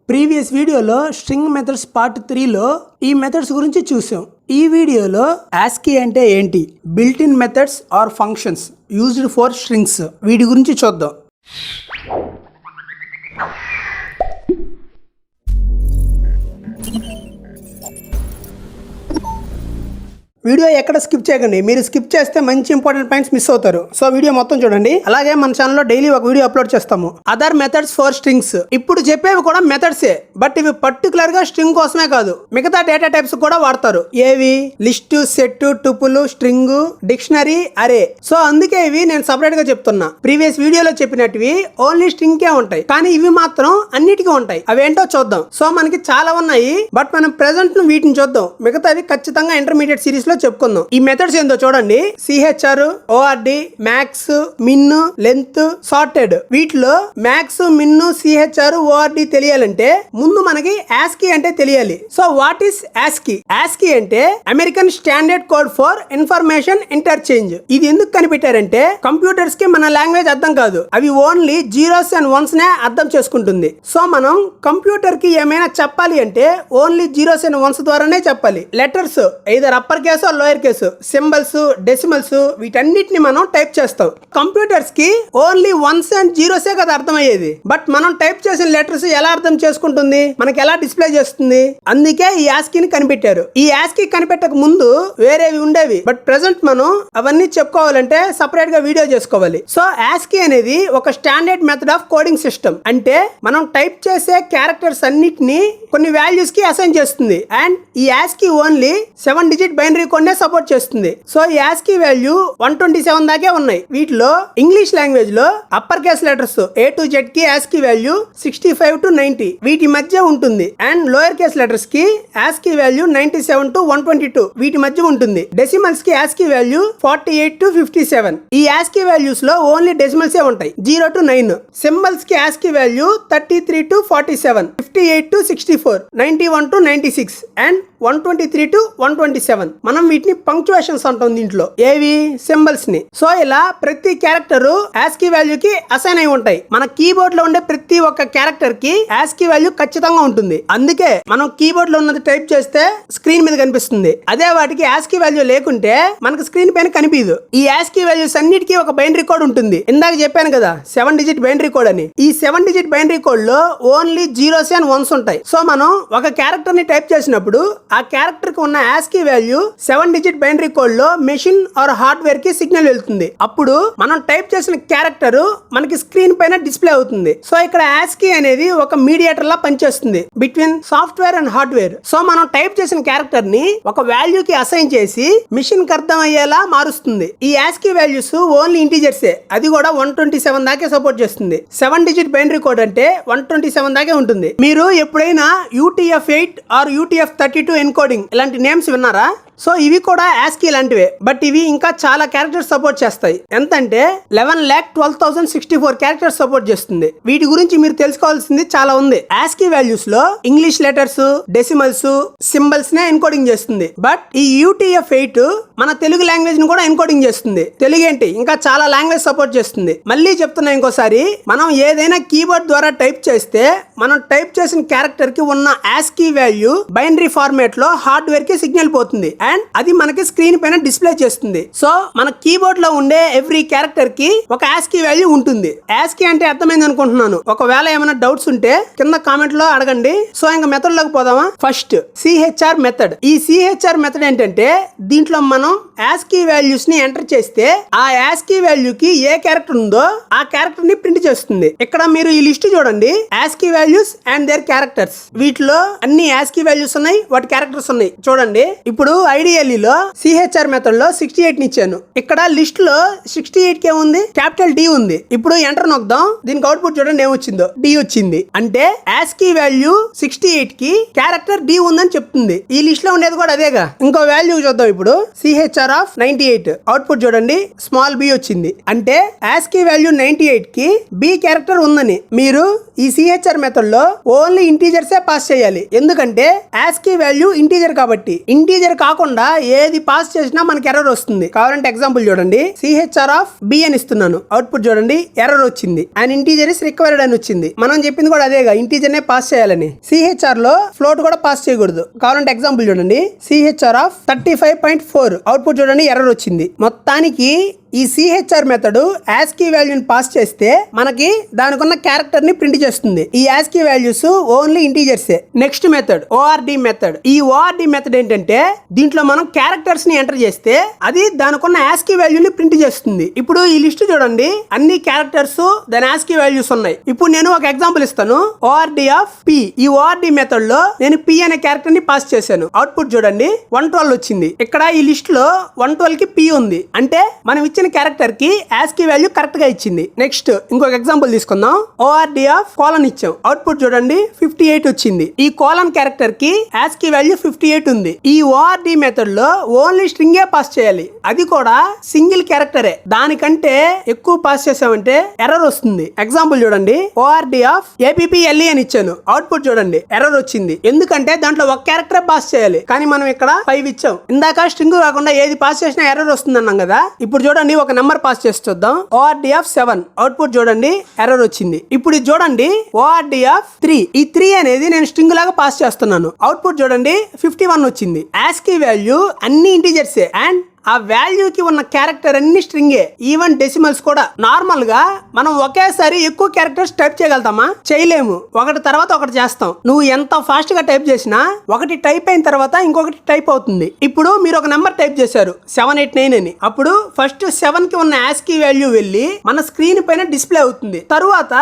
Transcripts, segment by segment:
Previous వీడియోలో string methods part 3లో ఈ methods గురించి చూసాం. ఈ వీడియోలో ASCII అంటే ఏంటి, built in methods or functions used for strings, వీటి గురించి చూద్దాం. వీడియో ఎక్కడ స్కిప్ చేయకండి. మీరు స్కిప్ చేస్తే మంచి ఇంపార్టెంట్ పాయింట్స్ మిస్ అవుతారు. సో వీడియో మొత్తం చూడండి. అలాగే మన ఛానల్లో డైలీ ఒక వీడియో అప్లోడ్ చేస్తాము, అదర్ మెథడ్స్ ఫర్ స్ట్రింగ్స్. ఇప్పుడు చెప్పేవి కూడా మెథడ్సే, బట్ ఇవి పర్టికులర్ గా స్ట్రింగ్ కోసమే కాదు, మిగతా డేటా టైప్స్ కూడా వాడతారు. ఏవి? List, set, tuple, string, dictionary, అరే. సో అందుకే ఇవి నేను సపరేట్ గా చెప్తున్నా. ప్రీవియస్ వీడియోలో చెప్పినట్టువి ఓన్లీ స్ట్రింగ్ కే ఉంటాయి, కానీ ఇవి మాత్రం అన్నిటికీ ఉంటాయి. అవేంటో చూద్దాం. సో మనకి చాలా ఉన్నాయి, బట్ మనం ప్రెసెంట్ వీటిని చూద్దాం. మిగతావి ఖచ్చితంగా ఇంటర్మీడియట్ సిరీస్ లో చెప్పుకుందాం. ఈ మెథడ్స్ ఏందో చూడండి. CHR, ORD, మ్యాక్స్, మిన్, లెంత్, సార్టెడ్. వీటిలో మ్యాక్స్, మిన్, CHR, ORD తెలియాలంటే ముందు మనకి ASCII అంటే తెలియాలి. So what is ASCII? ASCII అంటే American standard code for information interchange. ఇది ఎందుకు కనిపెట్టారంటే కంప్యూటర్స్ కి మన లాంగ్వేజ్ అర్థం కాదు, అవి ఓన్లీ జీరోస్ అండ్ వన్స్ నే అర్థం చేసుకుంటుంది. సో మనం కంప్యూటర్ కి ఏమైనా చెప్పాలి అంటే ఓన్లీ జీరోస్ అండ్ వన్స్ ద్వారానే చెప్పాలి. Letters either upper case lower case, symbols, decimals, వీటన్నిటిని మనం టైప్ చేస్తాం. కంప్యూటర్స్ కి ఓన్లీ వన్స్ అండ్ జీరోసే కదా అర్థమయ్యేది, బట్ మనం టైప్ చేసిన లెటర్స్ ఎలా అర్థం చేసుకుంటుంది, మనకి ఎలా డిస్ప్లే చేస్తుంది? అందుకే ఈ ASCII ని కనిపెట్టారు. ఈ ASCII కనిపెట్టక ముందు వేరేవి ఉండేవి, బట్ ప్రెసెంట్ మనం అవన్నీ చెప్పుకోవాలంటే సపరేట్ గా వీడియో చేసుకోవాలి. సో ASCII అనేది ఒక standard method of coding system. అంటే మనం టైప్ చేసే క్యారెక్టర్స్ అన్నిటిని కొన్ని వాల్యూస్ కి అసైన్ చేస్తుంది. అండ్ ఈ ASCII only 7 digit binary code నే సపోర్ట్ చేస్తుంది. సో ఈ ASCII వాల్యూ 127 దాకే ఉన్నాయి. వీటిలో ఇంగ్లీష్ లాంగ్వేజ్ లో upper case letters A to Z కి ASCII వాల్యూ 65 to 90 వీటి మధ్య ఉంటుంది. అండ్ లోయర్ కేస్ లెటర్స్ కి ASCII వాల్యూ 97 to 122 వీటి మధ్య ఉంటుంది. డెసిమల్స్ కి ASCII వాల్యూ 48 to 57. ఈ ASCII వాల్యూస్ లో ఓన్లీ డెసిమల్స్ ఏ ఉంటాయి, 0 to 9. సింబల్స్ కి ASCII value 33 to 47, 58 to 64, 91 to 96 and 123 to 127. మనం వీటిని పంక్చువేషన్స్ అంటాం. దీంట్లో ఏవి? సింబల్స్ ని. సో ఇలా ప్రతి క్యారెక్టర్ ASCII వాల్యూ కి అసైన్ అయి ఉంటాయి. మన కీబోర్డ్ లో ఉండే ప్రతి ఒక్క క్యారెక్టర్ కి ASCII వాల్యూ ఖచ్చితంగా ఉంటుంది. అందుకే మనం కీబోర్డ్ లో ఉన్నది టైప్ చేస్తే స్క్రీన్ మీద కనిపిస్తుంది. అదే వాటికి ASCII వాల్యూ లేకుంటే మనకు స్క్రీన్ పైన కనిపించదు. ఈ ASCII వాల్యూస్ అన్నిటికీ ఒక బైనరీ కోడ్ ఉంటుంది. ఇందాక చెప్పాను కదా 7 డిజిట్ బైనరీ కోడ్ అని. ఈ 7 డిజిట్ బైనరీ కోడ్ లో ఓన్లీ జీరోస్ అండ్ వన్స్ ఉంటాయి. సో మనం ఒక క్యారెక్టర్ ని టైప్ చేసినప్పుడు ఆ క్యారెక్టర్ కి ఉన్న ASCII value 7 digit binary code లో మెషిన్ ఆర్ హార్డ్వేర్ కి సిగ్నల్ వెళ్తుంది. అప్పుడు మనం టైప్ చేసిన క్యారెక్టర్ మనకి స్క్రీన్ పైన డిస్ప్లే అవుతుంది. సో ఇక్కడ ASCII అనేది ఒక మీడియేటర్ లా పనిచేస్తుంది between software and hardware. So మనం టైప్ చేసిన క్యారెక్టర్ ని ఒక వాల్యూ కి అసైన్ చేసి మిషన్ కి అర్థం అయ్యేలా మారుస్తుంది. ఈ ASCII వాల్యూస్ ఓన్లీ ఇంటీజర్సే, అది కూడా 127 దాకే సపోర్ట్ చేస్తుంది. 7 డిజిట్ బైనరీ కోడ్ అంటే 127 దాకే ఉంటుంది. మీరు ఎప్పుడైనా UTF-8 ఆర్ UTF-32 ఎన్కోడింగ్ ఇలాంటి నేమ్స్ విన్నారా? సో ఇవి కూడా ASCII లాంటివే, బట్ ఇవి ఇంకా చాలా క్యారెక్టర్స్ సపోర్ట్ చేస్తాయి. ఎంతంటే 11,12,064 క్యారెక్టర్స్ సపోర్ట్ చేస్తుంది. వీటి గురించి మీరు తెలుసుకోవాల్సింది చాలా ఉంది. ASCII వాల్యూస్ లో ఇంగ్లీష్ లెటర్స్, డెసిమల్స్, సింబల్స్ నే ఎన్కోడింగ్ చేస్తుంది. బట్ ఈ UTF-8 మన తెలుగు లాంగ్వేజ్ ని కూడా ఎన్కోడింగ్ చేస్తుంది. తెలుగు ఏంటి, ఇంకా చాలా లాంగ్వేజ్ సపోర్ట్ చేస్తుంది. మళ్ళీ చెప్తున్నా ఇంకోసారి, మనం ఏదైనా కీబోర్డ్ ద్వారా టైప్ చేస్తే మనం టైప్ చేసిన క్యారెక్టర్ కి ఉన్న ASCII వాల్యూ బైనరీ ఫార్మాట్ లో హార్డ్వేర్ కి సిగ్నల్ పోతుంది. అండ్ అది మనకి స్క్రీన్ పైన డిస్ప్లే చేస్తుంది. సో మన కీబోర్డ్ లో ఉండే ఎవ్రీ క్యారెక్టర్ కి ఒక ASCII వాల్యూ ఉంటుంది. ASCII అంటే అర్థమైంది అనుకుంటున్నాను. ఒకవేళ ఏమైనా డౌట్స్ ఉంటే కింద కామెంట్ లో అడగండి. సో ఇంకా మెథడ్ లోకి పోదామా? First CHR method. ఈ CHR మెథడ్ ఏంటంటే దీంట్లో మనం ASCII వాల్యూస్ ని ఎంటర్ చేస్తే ఆ ASCII వాల్యూ కి ఏ క్యారెక్టర్ ఉందో ఆ క్యారెక్టర్ ని ప్రింట్ చేస్తుంది. ఇక్కడ మీరు ఈ లిస్ట్ చూడండి, ASCII values and their characters. వీటిలో అన్ని ASCII వాల్యూస్ ఉన్నాయి, వాటి క్యారెక్టర్స్ ఉన్నాయి. చూడండి, ఇప్పుడు ఐడియల్లీ లో CHR మెథడ్ లో 68 ని ఇచ్చాను. ఇక్కడ లిస్ట్ లో 68 కే ఉంది, క్యాపిటల్ D ఉంది. ఇప్పుడు ఎంటర్ నొక్దాం. దీనికి అవుట్పుట్ చూడండి ఏమొచ్చిందో, D వచ్చింది. అంటే ASCII వాల్యూ 68 కి క్యారెక్టర్ D ఉందని చెప్తుంది. ఈ లిస్ట్ లో ఉండేది కూడా అదేగా. ఇంకో వాల్యూ చూద్దాం. ఇప్పుడు CHR-98 అవుట్పుట్ చూడండి, స్మాల్ b వచ్చింది. అంటే ASCII వాల్యూ 98 కి B క్యారెక్టర్ ఉందని. మీరు ఈ CHR మెథడ్ లో ఓన్లీ ఇంటీజర్సే పాస్ చేయాలి. ఎందుకంటే ASCII వాల్యూ ఇంటీజర్ కాబట్టి. ఇంటీజర్ కాకుండా కాకుండా ఏది పాస్ చేసినా మనకి ఎర్రర్ వస్తుంది. కావాలంటే ఎగ్జాంపుల్ చూడండి, CHR ఆఫ్ B అని ఇస్తున్నాను, అవుట్పుట్ చూడండి ఎర్రర్ వచ్చింది. అండ్ ఇంటీజర్ ఇస్ రిక్వైర్డ్ అని వచ్చింది. మనం చెప్పింది కూడా అదేగా, ఇంటీజర్ నే పాస్ చేయాలని. CHR లో ఫ్లోట్ కూడా పాస్ చేయకూడదు. కావాలంటే ఎగ్జాంపుల్ చూడండి, CHR ఆఫ్ 35.4 అవుట్పుట్ చూడండి ఎర్రర్ వచ్చింది. మొత్తానికి ఈ CHR మెథడ్ ASCII వాల్యూని పాస్ చేస్తే మనకి దానికున్న క్యారెక్టర్ ని ప్రింట్ చేస్తుంది. ఈ ASCII వాల్యూస్ ఓన్లీ ఇంటీజర్సే. Next method ORD method. ఈ ORD మెథడ్ ఏంటంటే దీంట్లో మనం క్యారెక్టర్స్ ని ఎంటర్ చేస్తే అది దానికున్న ASCII వాల్యూని ప్రింట్ చేస్తుంది. ఇప్పుడు ఈ లిస్ట్ చూడండి, అన్ని క్యారెక్టర్స్ దాని ASCII వాల్యూస్ ఉన్నాయి. ఇప్పుడు నేను ఒక ఎగ్జాంపుల్ ఇస్తాను, ORD ఆఫ్ P. ఈ ORD మెథడ్ లో నేను P అనే క్యారెక్టర్ ని పాస్ చేశాను. అవుట్పుట్ చూడండి 112 వచ్చింది. ఇక్కడ ఈ లిస్ట్ లో 112 కి P ఉంది, అంటే మనం ఇచ్చిన క్యారెక్టర్ కి ASCII వాల్యూ కరెక్ట్ గా ఇచ్చింది. నెక్స్ట్ ఇంకొక ఎగ్జాంపుల్ తీసుకుందాం, ORD ఆఫ్ కోలన్ ఇచ్చాం. అవుట్పుట్ చూడండి 58 వచ్చింది. ఈ కోలన్ క్యారెక్టర్ కి ASCII వాల్యూ 58 ఉంది. ఈ ORD మెథడ్ లో ఓన్లీ స్ట్రింగ్ ఏ పాస్ చేయాలి, అది కూడా సింగిల్ క్యారెక్టరే. దానికంటే ఎక్కువ పాస్ చేసామంటే ఎర్రర్ వస్తుంది. ఎగ్జాంపుల్ చూడండి, ORD ఆఫ్ APPLE అని ఇచ్చాను. అవుట్పుట్ చూడండి ఎర్రర్ వచ్చింది. ఎందుకంటే దాంట్లో ఒక క్యారెక్టర్ పాస్ చేయాలి, కానీ మనం ఇక్కడ 5 ఇచ్చాం. ఇందాక స్ట్రింగ్ కాకుండా ఏది పాస్ చేసినా ఎర్రర్ వస్తుంది అన్నాం కదా. ఇప్పుడు చూడండి ఒక నెంబర్ పాస్ చేసి చూద్దాం, ORD ఆఫ్ 7. అవుట్పుట్ చూడండి ఎర్రర్ వచ్చింది. ఇప్పుడు ఇది చూడండి ORD ఆఫ్ 3. ఈ 3 అనేది నేను స్ట్రింగ్ లాగా పాస్ చేస్తున్నాను. అవుట్పుట్ చూడండి 51 వచ్చింది. ASCII వాల్యూ అన్ని ఇంటీజర్సే అండ్ ఆ వాల్యూకి ఉన్న క్యారెక్టర్ అన్ని స్ట్రింగే, ఈవెన్ డెసిమల్స్ కూడా. నార్మల్ గా మనం ఒకేసారి ఎక్కువ క్యారెక్టర్స్ టైప్ చేయగలుగుతామా? చేయలేము. ఒకటి తర్వాత ఒకటి చేస్తాం. నువ్వు ఎంత ఫాస్ట్ గా టైప్ చేసినా ఒకటి టైప్ అయిన తర్వాత ఇంకొకటి టైప్ అవుతుంది. ఇప్పుడు మీరు ఒక నెంబర్ టైప్ చేశారు 789 అని. అప్పుడు ఫస్ట్ 7 కి ఉన్న ASCII వాల్యూ వెళ్ళి మన స్క్రీన్ పైన డిస్ప్లే అవుతుంది. తరువాత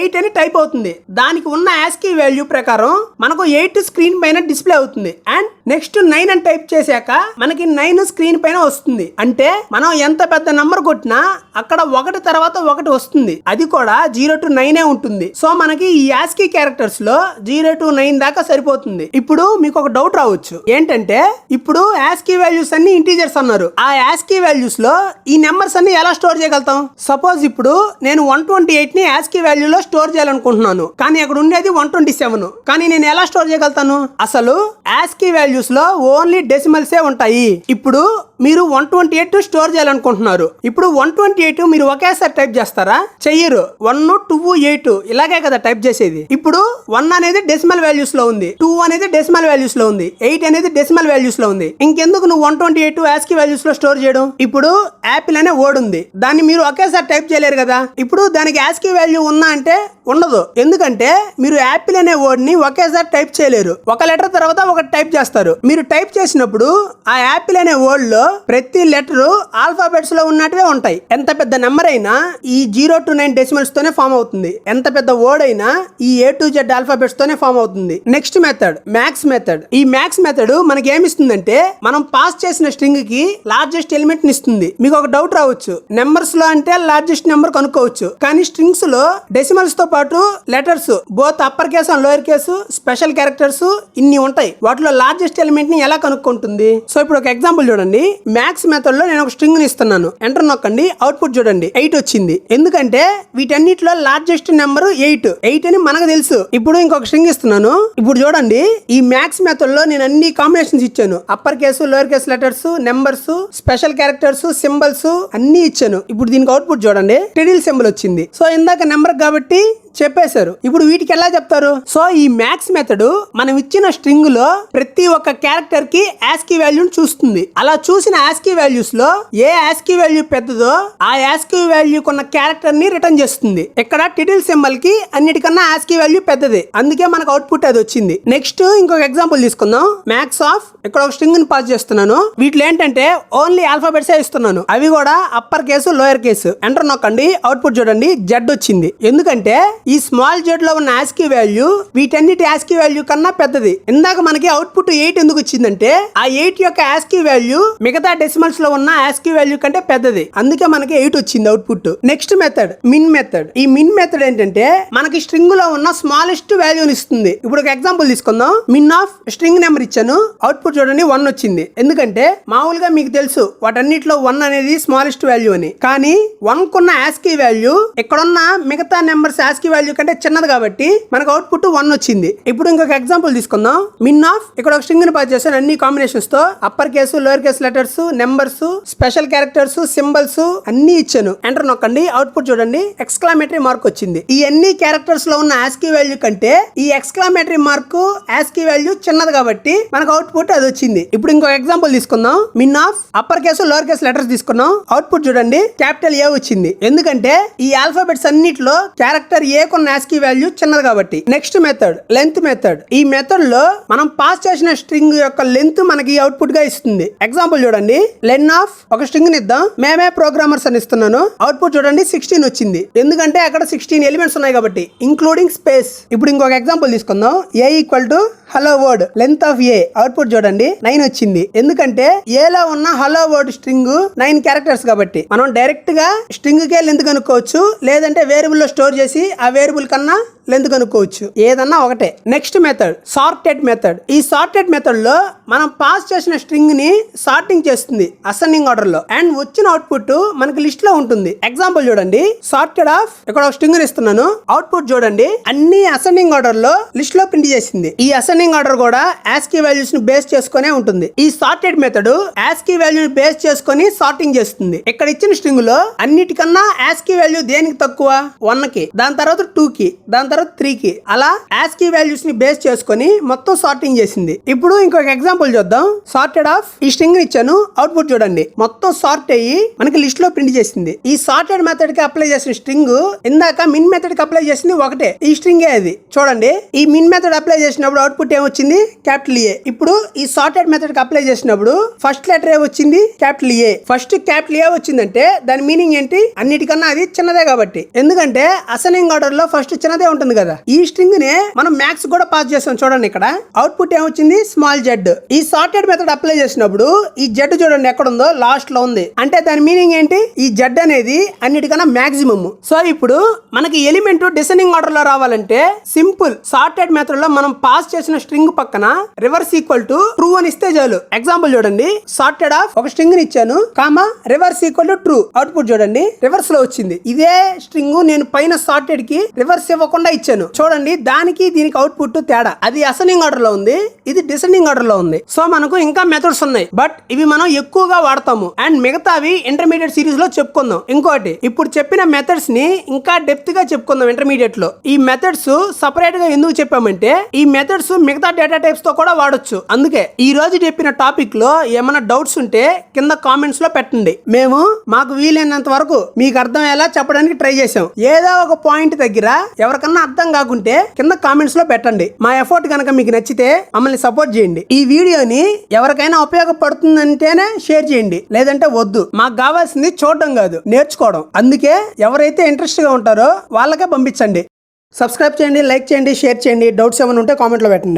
8 అని టైప్ అవుతుంది. దానికి ఉన్న ASCII వాల్యూ ప్రకారం మనకు 8 స్క్రీన్ పైన డిస్ప్లే అవుతుంది. అండ్ నెక్స్ట్ 9 అని టైప్ చేశాక మనకి 9 స్క్రీన్ పైన వస్తుంది. అంటే మనం ఎంత పెద్ద నంబర్ కొట్టినా అక్కడ ఒకటి తర్వాత ఒకటి వస్తుంది. అది కూడా 0 to 9 ఉంటుంది. సో మనకి ఈ ASCII క్యారెక్టర్స్ లో 0 to 9 దాకా సరిపోతుంది. ఇప్పుడు మీకు ఒక డౌట్ రావచ్చు, ఏంటంటే ఇప్పుడు ASCII వాల్యూస్ అన్ని ఇంటీజర్స్ అన్నారు. ఆ ASCII వాల్యూస్ లో ఈ నెంబర్స్ అన్ని ఎలా స్టోర్ చేయగలుగుతాం? సపోజ్ ఇప్పుడు నేను 128 ని ASCII వాల్యూలో స్టోర్ చేయాలనుకుంటున్నాను, కానీ అక్కడ ఉండేది 127. కానీ నేను ఎలా స్టోర్ చేయగలుగుతాను? అసలు ASCII వాల్యూస్ లో ఓన్లీ డెసిమల్సే ఉంటాయి. ఇప్పుడు మీరు 128 స్టోర్ చేయాలనుకుంటున్నారు. ఇప్పుడు 128 మీరు ఒకేసారి టైప్ చేస్తారా? చెయ్యరు. 1, 2, 8 ఇలాగే కదా టైప్ చేసేది. ఇప్పుడు 1 అనేది డెసిమల్ వాల్యూస్ లో ఉంది, 2 అనేది డెసిమల్ వాల్యూస్ లో ఉంది, 8 అనేది డెసిమల్ వాల్యూస్ లో ఉంది. ఇంకెందుకు నువ్వు 128 ASCII వాల్యూస్ లో స్టోర్ చేయడం? ఇప్పుడు యాపిల్ అనే వర్డ్ ఉంది, దాన్ని మీరు ఒకేసారి టైప్ చేయలేరు కదా. ఇప్పుడు దానికి ASCII వాల్యూ ఉందా అంటే ఉండదు. ఎందుకంటే మీరు యాపిల్ అనే వర్డ్ ని ఒకేసారి టైప్ చేయలేరు. ఒక లెటర్ తర్వాత ఒకటి టైప్ చేస్తారు. మీరు టైప్ చేసినప్పుడు ఆ యాపిల్ అనే వర్డ్ లో ప్రతి లెటర్ ఆల్ఫాబెట్స్ లో ఉన్నట్టువే ఉంటాయి. ఎంత పెద్ద నెంబర్ అయినా ఈ 0 to 9 డెసిమల్స్ తోనే ఫామ్ అవుతుంది. ఎంత పెద్ద వర్డ్ అయినా ఈ A to Z ఆల్ఫాబెట్స్ తోనే ఫామ్ అవుతుంది. Next method max method. ఈ మ్యాక్స్ మెథడ్ మనకి ఏమిస్తుందంటే మనం పాస్ చేసిన స్ట్రింగ్ కి లార్జెస్ట్ ఎలిమెంట్ ని ఇస్తుంది. మీకు ఒక డౌట్ రావచ్చు, నెంబర్స్ లో అంటే లార్జెస్ట్ నెంబర్ కనుక్కోవచ్చు, కానీ స్ట్రింగ్స్ లో డెసిమల్స్ తో పాటు letters both upper case and lower case special characters ఇన్ని ఉంటాయి. వాటిలో లార్జెస్ట్ ఎలిమెంట్ ని ఎలా కనుక్కుంటుంది? సో ఇప్పుడు ఒక ఎగ్జాంపుల్ చూడండి, మ్యాక్స్ మెథడ్ లో నేను ఒక స్ట్రింగ్ ని ఇస్తున్నాను, ఎంటర్ నొక్కండి. అవుట్పుట్ చూడండి 8 వచ్చింది. ఎందుకంటే వీటన్నిటిలో లార్జెస్ట్ నెంబర్ 8 అని మనకు తెలుసు. ఇప్పుడు ఇంకొక స్ట్రింగ్ ఇస్తున్నాను. ఇప్పుడు చూడండి, ఈ మ్యాక్స్ మెథడ్ లో నేను అన్ని కాంబినేషన్స్ ఇచ్చాను. Upper case lower case letters, numbers, special characters, symbols అన్ని ఇచ్చాను. ఇప్పుడు దీనికి అవుట్పుట్ చూడండి టిడిల్ సింబల్ వచ్చింది. సో ఇందాక నెంబర్ కాబట్టి చెప్పేశారు. ఇప్పుడు వీటికి ఎలా చెప్తారు? సో ఈ మ్యాక్స్ మెథడ్ మనం ఇచ్చిన స్ట్రింగ్ లో ప్రతి ఒక్క క్యారెక్టర్ కి ASCII వాల్యూని చూస్తుంది. అలా చూసిన ASCII వాల్యూస్ లో ఏ ASCII వాల్యూ పెద్దదో ఆ ASCII వాల్యూ కొన్న క్యారెక్టర్ ని రిటర్న్ చేస్తుంది. ఇక్కడ టిటిల్ సింబల్ కి అన్నిటికన్నా ASCII వాల్యూ పెద్దది, అందుకే మనకు అవుట్పుట్ అది వచ్చింది. నెక్స్ట్ ఇంకొక ఎగ్జాంపుల్ తీసుకుందాం, మ్యాక్స్ ఆఫ్. ఇక్కడ ఒక స్ట్రింగ్ ని పాస్ చేస్తున్నాను. వీటిలో ఏంటంటే ఓన్లీ ఆల్ఫాబెట్స్ ఇస్తున్నాను, అవి కూడా upper case lower case. Enter నొక్కండి. అవుట్పుట్ చూడండి Z వచ్చింది. ఎందుకంటే ఈ స్మాల్ Z లో ఉన్న ASCII వాల్యూ వీటన్నిటి ASCII వాల్యూ కన్నా పెద్దది. ఇందాక మనకి అవుట్పుట్ 8 ఎందుకు వచ్చిందంటే ఆ 8 యొక్క ASCII వాల్యూ మిగతా మిగతా డెసిమల్స్ లో ఉన్న ASCII వాల్యూ కంటే పెద్దది, అందుకే మనకి 8 వచ్చింది అవుట్పుట్. నెక్స్ట్ మెథడ్ మిన్ మెథడ్. ఈ మిన్ మెథడ్ ఏంటంటే మనకి స్ట్రింగ్ లో ఉన్న స్మాలెస్ట్ వాల్యూని ఇస్తుంది. ఇప్పుడు ఒక ఎగ్జాంపుల్ తీసుకుందాం. మిన్ ఆఫ్ స్ట్రింగ్ నెంబర్ ఇచ్చాను, అవుట్పుట్ చూడండి 1 వచ్చింది. ఎందుకంటే మామూలుగా మీకు తెలుసు వాటన్నిటిలో 1 అనేది స్మాలెస్ట్ వాల్యూ అని, కానీ 1 కున్న ASCII వాల్యూ ఇక్కడున్న మిగతా నెంబర్స్ ASCII వాల్యూ కంటే చిన్నది కాబట్టి మనకు అవుట్పుట్ 1 వచ్చింది. ఇప్పుడు ఇంకొక ఎగ్జాంపుల్ తీసుకుందాం. మిన్ ఆఫ్ ఇక్కడ ఒక స్ట్రింగ్ ని పాస్ చేశాను అన్ని కాంబినేషన్స్ తో, upper case, lower case letters, numbers, special characters, symbols అన్ని ఇచ్చాను. ఎంటర్ నొక్కండి, అవుట్పుట్ చూడండి ఎక్స్క్లామేటరీ మార్క్ వచ్చింది. ఈ అన్ని క్యారెక్టర్స్ లో ఉన్న ASCII వాల్యూ కంటే ఈ ఎక్స్క్లామేటరీ మార్క్ ASCII వాల్యూ చిన్నది కాబట్టి మనకు అవుట్పుట్ అది వచ్చింది. ఇప్పుడు ఇంకో ఎగ్జాంపుల్ తీసుకుందాం. Min of upper case, lower case letters తీసుకున్నాం. అవుట్పుట్ చూడండి క్యాపిటల్ A వచ్చింది. ఎందుకంటే ఈ ఆల్ఫాబెట్స్ అన్నిటిలో క్యారెక్టర్ ఏ కొన్న ASCII వాల్యూ చిన్నది కాబట్టి. Next method length method. ఈ మెథడ్ లో మనం పాస్ చేసిన స్ట్రింగ్ యొక్క లెంత్ మనకి అవుట్పుట్ గా ఇస్తుంది. ఎగ్జాంపుల్ చూడండి. లెన్ ఆఫ్ ఒక స్ట్రింగ్ ని ఇద్దాం. మేమే ప్రోగ్రామర్స్ అని ఇస్తున్నాను. అవుట్పుట్ చూడండి 16 వచ్చింది. ఎందుకంటే అక్కడ 16 ఎలిమెంట్స్ ఉన్నాయి కాబట్టి, ఇంక్లూడింగ్ స్పేస్. ఇప్పుడు ఇంకొక ఎగ్జాంపుల్ తీసుకుందాం. A equal to hello word length of A. Output చూడండి 9 వచ్చింది. ఎందుకంటే A లో ఉన్న హలో వర్డ్ స్ట్రింగ్ 9 క్యారెక్టర్స్ కాబట్టి మనం డైరెక్ట్ గా స్ట్రింగ్ కే లెంత్ కనుక్కోవచ్చు, లేదంటే వేరియబుల్ లో స్టోర్ చేసి ఆ వేరియబుల్ కన్నా లెంత్ కనుక్కోవచ్చు, ఏదన్నా ఒకటే. Next method sorted method. ఈ సార్టెడ్ మెథడ్ లో మనం పాస్ చేసిన స్ట్రింగ్ ని సార్టింగ్ చేస్తుంది అసెండింగ్ ఆర్డర్ లో, అండ్ వచ్చిన అవుట్పుట్ మనకి లిస్ట్ లో ఉంటుంది. ఎగ్జాంపుల్ చూడండి. సార్టెడ్ ఆఫ్ ఇక్కడ ఒక స్ట్రింగ్ ని ఇస్తున్నాను. అవుట్పుట్ చూడండి అన్ని అసెండింగ్ ఆర్డర్ లో లిస్ట్ లో ప్రింట్ చేసింది. ఈ అసెండింగ్ ఆర్డర్ కూడా ASCII వాల్యూస్ ని బేస్ చేసుకునే ఉంటుంది. ఈ సార్టెడ్ మెథడ్ ASCII వాల్యూ ని బేస్ చేసుకొని సార్టింగ్ చేస్తుంది. ఇక్కడ ఇచ్చిన స్ట్రింగ్ లో అన్నిటికన్నా ASCII వాల్యూ దేనికి తక్కువ? 1 కి, దాని తర్వాత 2 కి, దాని తర్వాత 3 కి, అలా ASCII వాల్యూస్ ని బేస్ చేసుకొని మొత్తం సార్టింగ్ చేసింది. ఇప్పుడు ఇంకొక ఎగ్జాంపుల్ చూద్దాం. సార్టెడ్ ఆఫ్ ఈ స్ట్రింగ్ ని ఇచ్చాను. అవుట్పుట్ చూడండి మొత్తం సార్ట్ అయ్యి మనకి లిస్ట్ లో ప్రింట్ చేసింది. ఈ సార్టెడ్ మెథడ్ కి అప్లై చేసిన స్ట్రింగ్ ఇందాక మిన్ మెథడ్ కి అప్లై చేసింది ఒకటే, ఈ స్ట్రింగ్ అది. చూడండి ఈ మిన్ మెథడ్ అప్లై చేసినప్పుడు అవుట్పుట్ ఏమొచ్చింది? Capital A. ఇప్పుడు ఈ సార్టెడ్ మెథడ్ కి అప్లై చేసినప్పుడు ఫస్ట్ లెటర్ ఏ వచ్చింది? Capital A. First capital A వచ్చిందంటే దాని మీనింగ్ ఏంటి? అన్నిటికన్నా అది చిన్నదే కాబట్టి. ఎందుకంటే అసెండింగ్ ఆర్డర్ లో ఫస్ట్ చిన్నదే ఉంటుంది కదా. ఈ స్ట్రింగ్ నే మనం మ్యాక్స్ కూడా పాస్ చేస్తాం. చూడండి ఇక్కడ అవుట్పుట్ ఏమొచ్చింది? Small Z. ఈ సార్టెడ్ మెథడ్ అప్లై చేసినప్పుడు ఈ జెడ్ చూడండి ఎక్కడ ఉందో, లాస్ట్ లో ఉంది. అంటే దాని మీనింగ్ ఏంటి? ఈ జెడ్ అనేది అన్నిటికన్నా మాక్సిమం. సో ఇప్పుడు మనకి ఎలిమెంట్ డిసెండింగ్ ఆర్డర్ లో రావాలంటే సింపుల్. సార్టెడ్ మెథడ్ లో మనం పాస్ చేసిన స్ట్రింగ్ పక్కన రివర్స్ ఈక్వల్ టు ట్రూ అని ఇస్తే చాలు. ఎగ్జాంపుల్ చూడండి. సార్టెడ్ ఆఫ్ ఒక స్ట్రింగ్ ని ఇచ్చాను, comma reverse equal to true. Output చూడండి రివర్స్ లో వచ్చింది. ఇదే స్ట్రింగ్ నేను పైన సార్టెడ్ కి రివర్స్ ఇవ్వకుండా ఇచ్చాను. చూడండి దానికి దీనికి అవుట్పుట్ తేడా. అది అసెండింగ్ ఆర్డర్ లో ఉంది, ఇది డిసెండింగ్ ఆర్డర్ లో ఉంది. సో మనకు ఇంకా మెథడ్స్ ఉన్నాయి, బట్ ఇవి మనం ఎక్కువగా వాడతాము, అండ్ మిగతావి ఇంటర్మీడియట్ సిరీస్ లో చెప్పుకుందాం. ఇంకోటి ఇప్పుడు చెప్పిన మెథడ్స్ ని ఇంకా డెప్త్ గా చెప్పుకుందాం ఇంటర్మీడియట్ లో. ఈ మెథడ్స్ సపరేట్ గా ఎందుకు చెప్పామంటే ఈ మెథడ్స్ మిగతా డేటా టైప్స్ తో కూడా వాడొచ్చు. అందుకే ఈ రోజు చెప్పిన టాపిక్ లో ఏమైనా డౌట్స్ ఉంటే కింద కామెంట్స్ లో పెట్టండి. మేము మాకు వీలైనంత వరకు మీకు అర్థమయ్యేలా చెప్పడానికి ట్రై చేసాం. ఏదో ఒక పాయింట్ దగ్గర ఎవరికన్నా అర్థం కాకుంటే కింద కామెంట్స్ లో పెట్టండి. మా ఎఫర్ట్ కనుక మీకు నచ్చితే మమ్మల్ని సపోర్ట్ చేయండి. ఈ వీడియోని ఎవరికైనా ఉపయోగపడుతుందంటేనే షేర్ చేయండి, లేదంటే వద్దు. మాకు కావాల్సింది చూడడం కాదు, నేర్చుకోవడం. అందుకే ఎవరైతే ఇంట్రెస్ట్ గా ఉంటారో వాళ్ళకే పంపించండి. సబ్స్క్రైబ్ చేయండి, లైక్ చేయండి, షేర్ చేయండి. డౌట్స్ ఏమైనా ఉంటే కామెంట్ లో పెట్టండి.